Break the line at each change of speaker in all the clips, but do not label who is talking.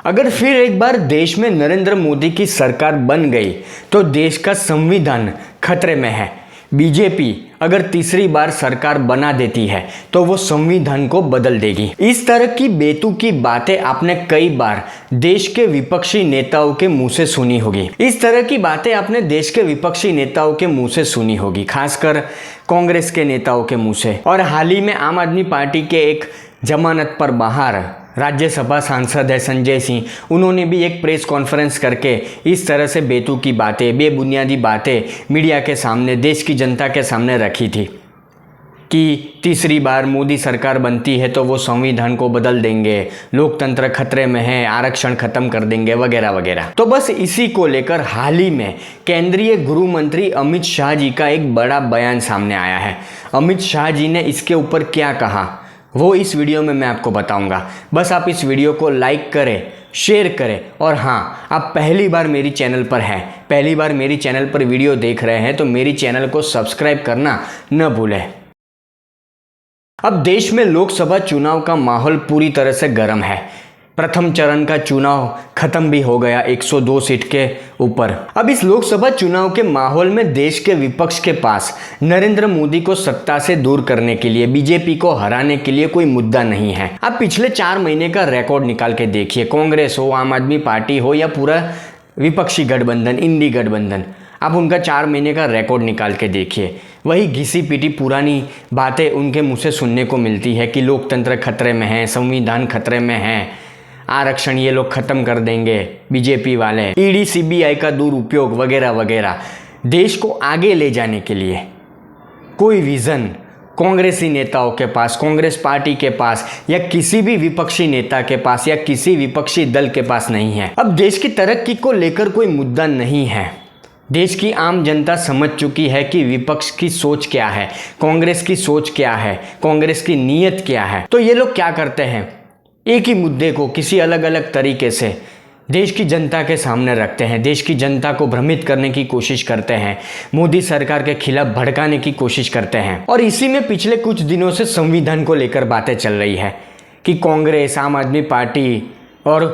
अगर फिर एक बार देश में नरेंद्र मोदी की सरकार बन गई तो देश का संविधान खतरे में है। बीजेपी अगर तीसरी बार सरकार बना देती है तो वो संविधान को बदल देगी। इस तरह की बेतुकी बातें आपने कई बार देश के विपक्षी नेताओं के मुंह से सुनी होगी। खासकर कांग्रेस के नेताओं के मुंह से। और हाल ही में आम आदमी पार्टी के एक जमानत पर बाहर राज्यसभा सांसद है संजय सिंह, उन्होंने भी एक प्रेस कॉन्फ्रेंस करके इस तरह से बेतुकी बातें, बेबुनियादी बातें मीडिया के सामने, देश की जनता के सामने रखी थी कि तीसरी बार मोदी सरकार बनती है तो वो संविधान को बदल देंगे, लोकतंत्र खतरे में है, आरक्षण खत्म कर देंगे वगैरह वगैरह। तो बस इसी को लेकर हाल ही में केंद्रीय गृह मंत्री अमित शाह जी का एक बड़ा बयान सामने आया है। अमित शाह जी ने इसके ऊपर क्या कहा वो इस वीडियो में मैं आपको बताऊंगा। बस आप इस वीडियो को लाइक करें, शेयर करें, और हाँ, आप पहली बार मेरी चैनल पर वीडियो देख रहे हैं तो मेरी चैनल को सब्सक्राइब करना न भूलें। अब देश में लोकसभा चुनाव का माहौल पूरी तरह से गर्म है। प्रथम चरण का चुनाव खत्म भी हो गया 102 सीट के ऊपर। अब इस लोकसभा चुनाव के माहौल में देश के विपक्ष के पास नरेंद्र मोदी को सत्ता से दूर करने के लिए, बीजेपी को हराने के लिए कोई मुद्दा नहीं है। अब पिछले 4 महीने का रिकॉर्ड निकाल के देखिए, कांग्रेस हो, आम आदमी पार्टी हो या पूरा विपक्षी गठबंधन, इंडी गठबंधन, आप उनका 4 महीने का रिकॉर्ड निकाल के देखिए। वही घिसी पीटी पुरानी बातें उनके मुँह से सुनने को मिलती है कि लोकतंत्र खतरे में है, संविधान खतरे में है, आरक्षण ये लोग खत्म कर देंगे बीजेपी वाले, ईडी सीबीआई का दुरुपयोग वगैरह वगैरह। देश को आगे ले जाने के लिए कोई विजन कांग्रेसी नेताओं के पास, कांग्रेस पार्टी के पास या किसी भी विपक्षी नेता के पास या किसी विपक्षी दल के पास नहीं है। अब देश की तरक्की को लेकर कोई मुद्दा नहीं है। देश की आम जनता समझ चुकी है कि विपक्ष की सोच क्या है, कांग्रेस की सोच क्या है, कांग्रेस की नीयत क्या है। तो ये लोग क्या करते हैं, एक ही मुद्दे को किसी अलग अलग तरीके से देश की जनता के सामने रखते हैं, देश की जनता को भ्रमित करने की कोशिश करते हैं, मोदी सरकार के खिलाफ भड़काने की कोशिश करते हैं। और इसी में पिछले कुछ दिनों से संविधान को लेकर बातें चल रही है कि कांग्रेस, आम आदमी पार्टी और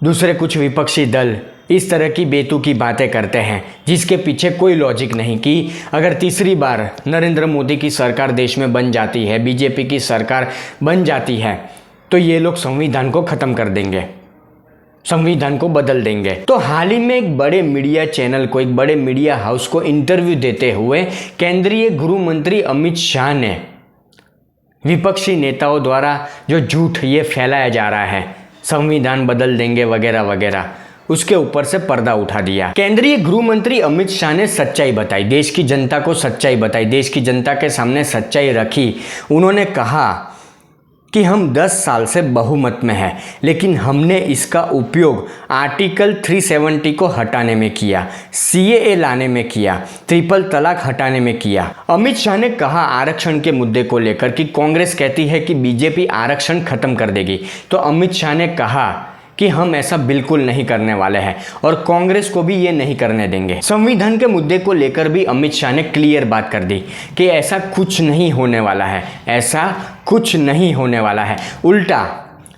दूसरे कुछ विपक्षी दल इस तरह की बेतुकी बातें करते हैं जिसके पीछे कोई लॉजिक नहीं, कि अगर तीसरी बार नरेंद्र मोदी की सरकार देश में बन जाती है, बीजेपी की सरकार बन जाती है तो ये लोग संविधान को खत्म कर देंगे, संविधान को बदल देंगे। तो हाल ही में एक बड़े मीडिया चैनल को, एक बड़े मीडिया हाउस को इंटरव्यू देते हुए केंद्रीय गृह मंत्री अमित शाह ने विपक्षी नेताओं द्वारा जो झूठ ये फैलाया जा रहा है, संविधान बदल देंगे वगैरह वगैरह, उसके ऊपर से पर्दा उठा दिया। केंद्रीय गृह मंत्री अमित शाह ने सच्चाई बताई, देश की जनता को सच्चाई बताई, देश की जनता के सामने सच्चाई रखी। उन्होंने कहा कि हम 10 साल से बहुमत में हैं, लेकिन हमने इसका उपयोग आर्टिकल 370 को हटाने में किया, सीएए लाने में किया, ट्रिपल तलाक हटाने में किया। अमित शाह ने कहा आरक्षण के मुद्दे को लेकर कि कांग्रेस कहती है कि बीजेपी आरक्षण खत्म कर देगी, तो अमित शाह ने कहा कि हम ऐसा बिल्कुल नहीं करने वाले हैं और कांग्रेस को भी ये नहीं करने देंगे। संविधान के मुद्दे को लेकर भी अमित शाह ने क्लियर बात कर दी कि ऐसा कुछ नहीं होने वाला है, ऐसा कुछ नहीं होने वाला है। उल्टा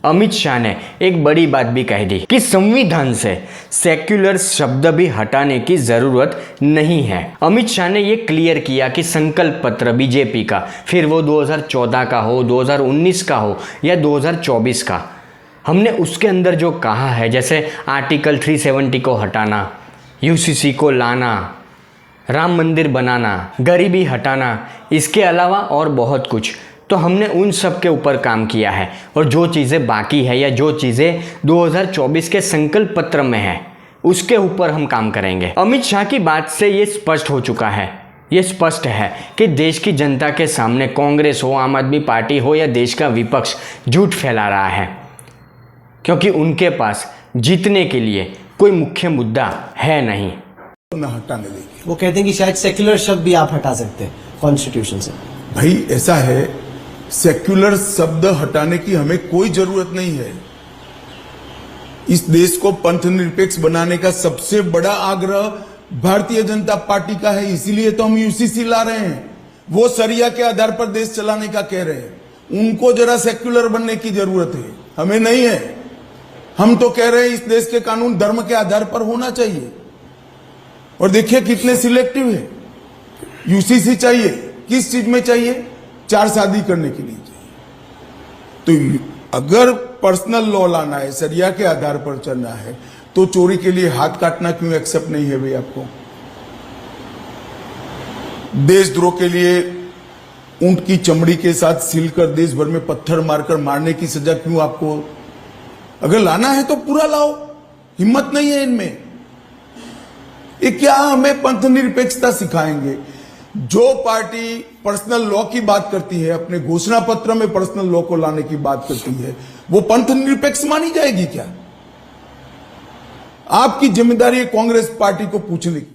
अमित शाह ने एक बड़ी बात भी कह दी कि संविधान से सेक्युलर शब्द भी हटाने की जरूरत नहीं है। अमित शाह ने ये क्लियर किया कि संकल्प पत्र बीजेपी का, फिर वो 2014 का हो, 2019 का हो या 2024 का, हमने उसके अंदर जो कहा है, जैसे आर्टिकल 370 को हटाना, यूसीसी को लाना, राम मंदिर बनाना, गरीबी हटाना, इसके अलावा और बहुत कुछ, तो हमने उन सब के ऊपर काम किया है। और जो चीज़ें बाकी है या जो चीज़ें 2024 के संकल्प पत्र में है उसके ऊपर हम काम करेंगे। अमित शाह की बात से ये स्पष्ट हो चुका है, ये स्पष्ट है कि देश की जनता के सामने कांग्रेस हो, आम आदमी पार्टी हो या देश का विपक्ष झूठ फैला रहा है, क्योंकि उनके पास जीतने के लिए कोई मुख्य मुद्दा है नहीं।
न हटाने देंगे।
वो कहते हैं कि शायद सेक्युलर शब्द भी आप हटा सकते हैं कॉन्स्टिट्यूशन से।
भाई ऐसा है, सेक्युलर शब्द हटाने की हमें कोई जरूरत नहीं है। इस देश को पंथ निरपेक्ष बनाने का सबसे बड़ा आग्रह भारतीय जनता पार्टी का है, इसीलिए तो हम यूसीसी ला रहे हैं। वो शरिया के आधार पर देश चलाने का कह रहे हैं, उनको जरा सेक्युलर बनने की जरूरत है, हमें नहीं है। हम तो कह रहे हैं इस देश के कानून धर्म के आधार पर होना चाहिए। और देखिए कितने सिलेक्टिव है। यूसीसी चाहिए, किस चीज में चाहिए? 4 शादी करने के लिए चाहिए। तो अगर पर्सनल लॉ लाना है, शरिया के आधार पर चलना है, तो चोरी के लिए हाथ काटना क्यों एक्सेप्ट नहीं है भाई आपको? देशद्रोह के लिए ऊंट की चमड़ी के साथ सील कर देश भर में पत्थर मारकर मारने की सजा क्यों आपको? अगर लाना है तो पूरा लाओ, हिम्मत नहीं है इनमें। ये क्या हमें पंथ निरपेक्षता सिखाएंगे? जो पार्टी पर्सनल लॉ की बात करती है, अपने घोषणा पत्र में पर्सनल लॉ को लाने की बात करती है, वो पंथ निरपेक्ष मानी जाएगी क्या? आपकी जिम्मेदारी है कांग्रेस पार्टी को पूछने की।